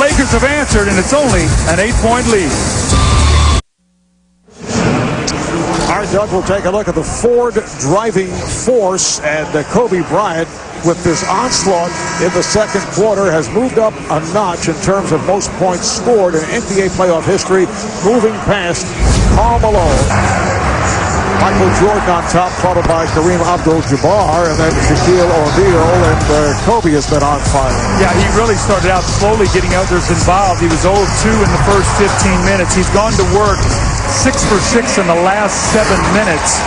Lakers have answered, and it's only an 8-point lead. All right, Doug, we'll take a look at the Ford driving force, and Kobe Bryant, with this onslaught in the second quarter, has moved up a notch in terms of most points scored in NBA playoff history, moving past Karl Malone. Michael Jordan on top, followed by Kareem Abdul-Jabbar, and then Shaquille O'Neal, and Kobe has been on fire. Yeah, he really started out slowly getting others involved. He was 0-2 in the first 15 minutes. He's gone to work 6 for 6 in the last 7 minutes.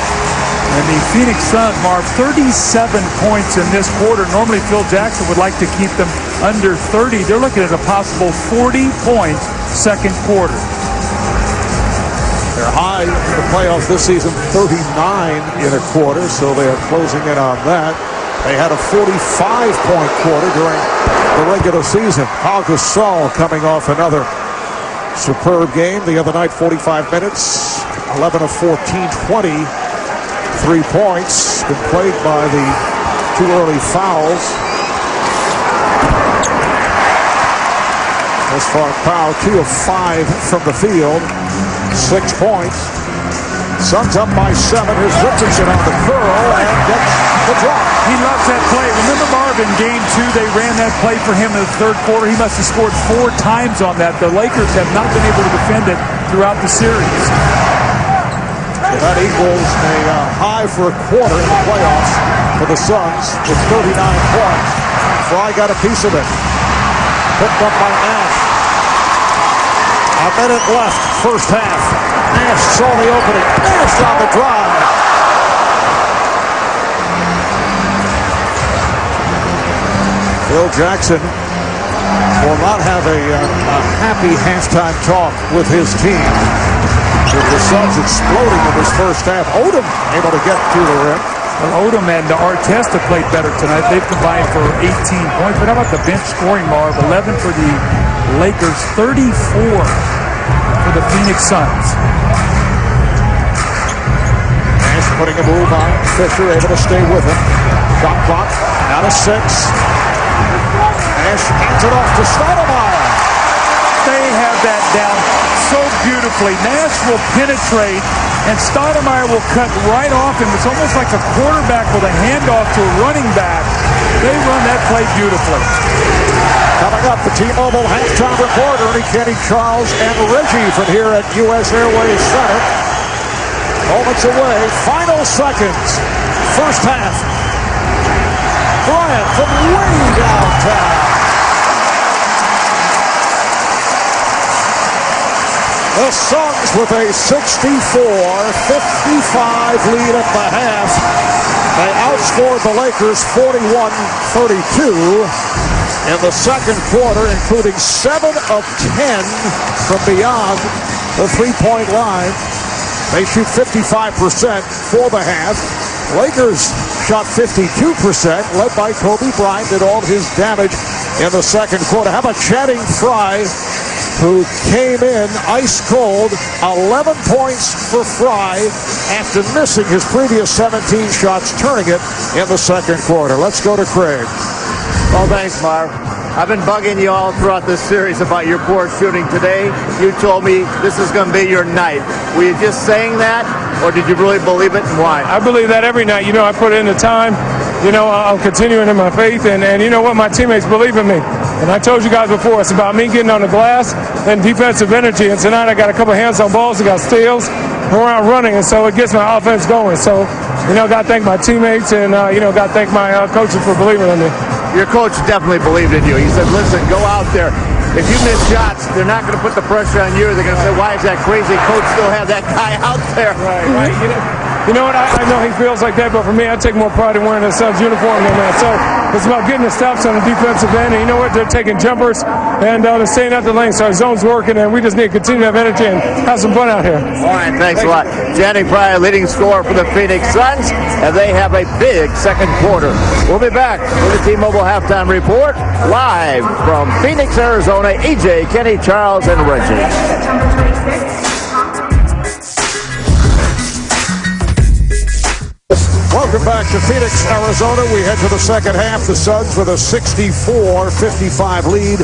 And the Phoenix Suns, Marv, 37 points in this quarter. Normally Phil Jackson would like to keep them under 30. They're looking at a possible 40-point second quarter. They're high in the playoffs this season, 39 in a quarter, so they are closing in on that. They had a 45-point quarter during the regular season. Pau Gasol coming off another superb game the other night, 45 minutes, 11 of 14, 20, 3 points. Been plagued by the 2 early fouls. As far as Pau, 2 of 5 from the field. 6 points. Suns up by 7. Here's Richardson on the curl and gets the drop. He loves that play. Remember, Marv, in Game 2, they ran that play for him in the third quarter. He must have scored 4 times on that. The Lakers have not been able to defend it throughout the series. So that equals a high for a quarter in the playoffs for the Suns with 39 points. Fry got a piece of it. Picked up by Nash. A minute left, first half. Nash saw the opening. Nash on the drive. Phil Jackson will not have a happy halftime talk with his team. With the Suns exploding in this first half. Odom able to get to the rim. Well, Odom and Artest played better tonight. They've combined for 18 points. But how about the bench scoring, Marv? 11 for the Lakers, 34 for the Phoenix Suns. Nash putting a move on. Fisher able to stay with him. Shot clock out of 6. Nash hands it off to Stoudemire. They have that down so beautifully. Nash will penetrate, and Stoudemire will cut right off him. It's almost like a quarterback with a handoff to a running back. They run that play beautifully. Coming up, the T-Mobile halftime report. Ernie, Kenny, Charles, and Reggie from here at U.S. Airways Center. Moments away, final seconds, first half. Bryant from way downtown. The Suns with a 64-55 lead at the half. They outscored the Lakers 41-32 in the second quarter, including 7 of 10 from beyond the three-point line. They shoot 55% for the half. Lakers shot 52%, led by Kobe Bryant, did all his damage in the second quarter. How about Channing Frye, who came in ice cold, 11 points for Frye after missing his previous 17 shots, turning it in the second quarter. Let's go to Craig. Well, thanks, Marv. I've been bugging you all throughout this series about your poor shooting today. You told me this is going to be your night. Were you just saying that, or did you really believe it, and why? I believe that every night. You know, I put in the time. You know, I'm continuing in my faith, and you know what? My teammates believe in me. And I told you guys before, it's about me getting on the glass and defensive energy. And tonight I got a couple hands on balls, I got steals, around running, and so it gets my offense going. So, you know, got to thank my teammates, and, you know, got to thank my coaches for believing in me. Your coach definitely believed in you. He said, listen, go out there. If you miss shots, they're not going to put the pressure on you. They're going to say, why is that crazy coach still have that guy out there? Right. You know what? I know he feels like that, but for me, I take more pride in wearing the Suns uniform than that. So it's about getting the stops on the defensive end. And you know what? They're taking jumpers, and they're staying at the lane. So our zone's working, and we just need to continue to have energy and have some fun out here. All right, thanks a lot. Channing Frye, leading scorer for the Phoenix Suns, and they have a big second quarter. We'll be back with the T-Mobile Halftime Report, live from Phoenix, Arizona. EJ, Kenny, Charles, and Reggie. Welcome back to Phoenix, Arizona. We head to the second half. The Suns with a 64-55 lead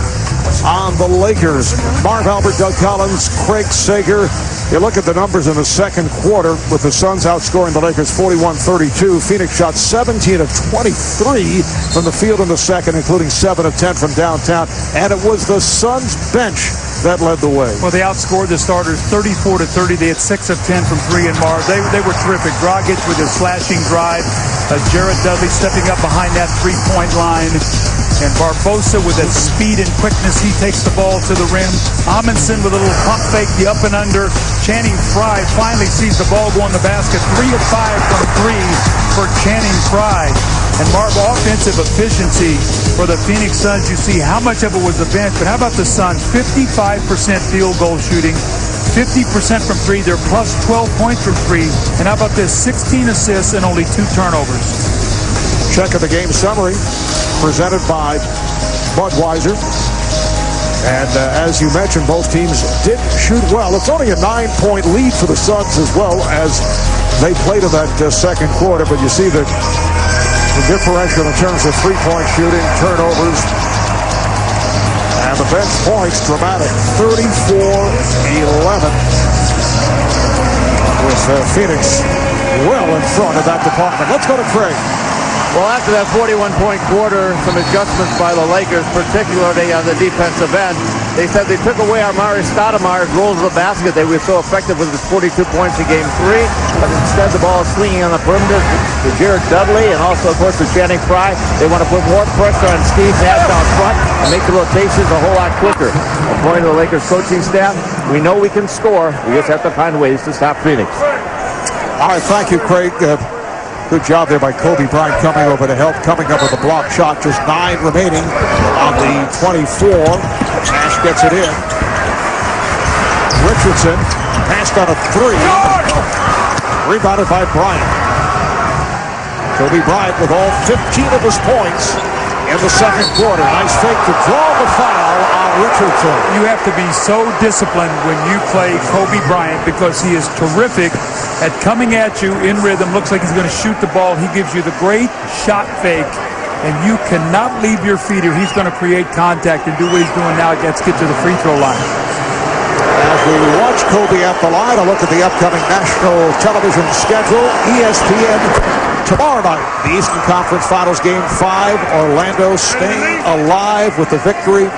on the Lakers. Marv Albert, Doug Collins, Craig Sager. You look at the numbers in the second quarter with the Suns outscoring the Lakers 41-32. Phoenix shot 17 of 23 from the field in the second, including 7 of 10 from downtown. And it was the Suns bench that led the way. Well, they outscored the starters 34-30. They had 6 of 10 from 3 and Marv. They were terrific. Dragic with his slashing drive. Jared Dudley stepping up behind that three-point line. And Barbosa with that speed and quickness, he takes the ball to the rim. Amundsen with a little pump fake, the up and under. Channing Frye finally sees the ball go in the basket. 3 of 5 from 3 for Channing Frye. And Marv, offensive efficiency for the Phoenix Suns. You see how much of it was the bench, but how about the Suns? 55% field goal shooting, 50% from 3. They're plus 12 points from 3. And how about this? 16 assists and only 2 turnovers. Check of the game summary presented by Budweiser. And as you mentioned, both teams did shoot well. It's only a 9-point lead for the Suns as well as they played in that second quarter. But you see the differential in terms of three-point shooting, turnovers, and the bench points dramatic. 34-11 with Phoenix well in front of that department. Let's go to Craig. Well, after that 41-point quarter, some adjustments by the Lakers, particularly on the defensive end. They said they took away Amari Stoudemire's roles of the basket. They were so effective with his 42 points in Game 3, but instead the ball is swinging on the perimeter to Jared Dudley and also, of course, to Channing Frye. They want to put more pressure on Steve Nash down front and make the rotations a whole lot quicker. According to the Lakers coaching staff, we know we can score. We just have to find ways to stop Phoenix. All right, thank you, Craig. Good job there by Kobe Bryant coming over to help, coming up with a block shot. Just 9 remaining on the 24. Nash gets it in. Richardson passed on a 3. Rebounded by Bryant. Kobe Bryant with all 15 of his points in the second quarter. Nice fake to draw the foul on Richardson. You have to be so disciplined when you play Kobe Bryant because he is terrific at coming at you in rhythm. Looks like he's going to shoot the ball. He gives you the great shot fake, and you cannot leave your feet here. He's going to create contact and do what he's doing now. Let's get to the free throw line. As we watch Kobe at the line, a look at the upcoming national television schedule. ESPN tomorrow night, the Eastern Conference Finals Game 5. Orlando staying alive with the victory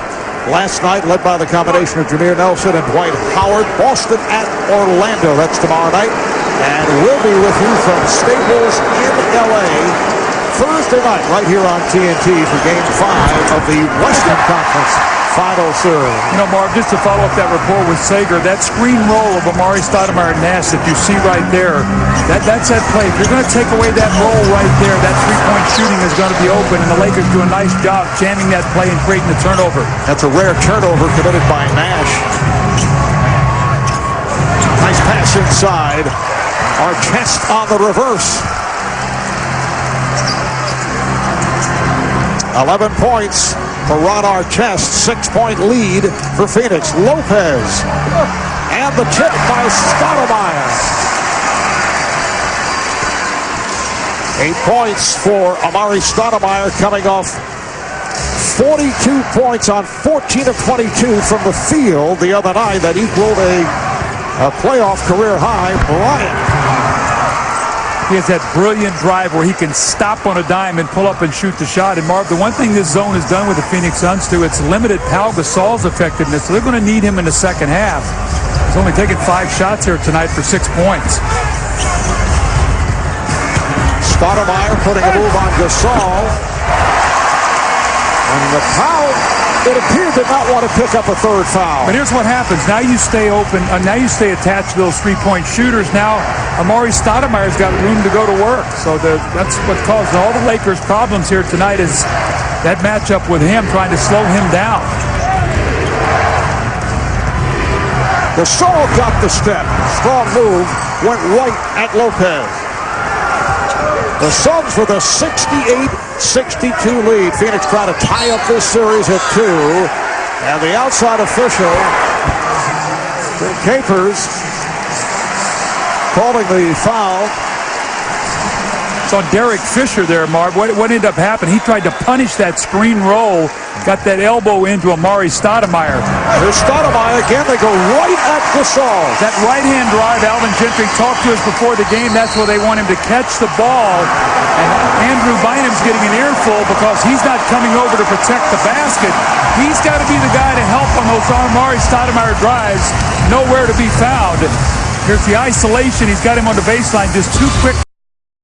last night, led by the combination of Jameer Nelson and Dwight Howard. Boston at Orlando. That's tomorrow night. And we'll be with you from Staples in L.A. Thursday night right here on TNT for Game 5 of the Western Conference Final Series. You know, Marv, just to follow up that report with Sager, that screen roll of Amari Stoudemire and Nash that you see right there, that's that play. If you're going to take away that roll right there, that three-point shooting is going to be open, and the Lakers do a nice job jamming that play and creating the turnover. That's a rare turnover committed by Nash. Nice pass inside. Artest on the reverse. 11 points for Ron Artest. 6-point lead for Phoenix. Lopez. And the tip by Stoudemire. 8 points for Amari Stoudemire, coming off 42 points on 14 of 22 from the field the other night. That equaled a playoff career high. Bryant. He has that brilliant drive where he can stop on a dime and pull up and shoot the shot. And Marv, the one thing this zone has done with the Phoenix Suns too, it's limited Pau Gasol's effectiveness. So they're going to need him in the second half. He's only taken 5 shots here tonight for 6 points. Stoudemire putting a move on Gasol. And the Pau, it appeared, did not want to pick up a third foul. But here's what happens. Now you stay open. Now you stay attached to those three-point shooters. Now Amari Stoudemire's got room to go to work. So that's what caused all the Lakers' problems here tonight is that matchup with him, trying to slow him down. Gasol got the step. Strong move. Went right at Lopez. The Suns with a 68-62 lead. Phoenix trying to tie up this series at 2. And the outside official, Phil Capers, calling the foul Saw Derek Fisher there, Marv. What ended up happening? He tried to punish that screen roll, got that elbow into Amari Stoudemire. Here's Stoudemire again. They go right at Gasol. That right-hand drive, Alvin Gentry talked to us before the game. That's where they want him to catch the ball. And Andrew Bynum's getting an earful because he's not coming over to protect the basket. He's got to be the guy to help on those Amari Stoudemire drives. Nowhere to be found. Here's the isolation. He's got him on the baseline. Just too quick.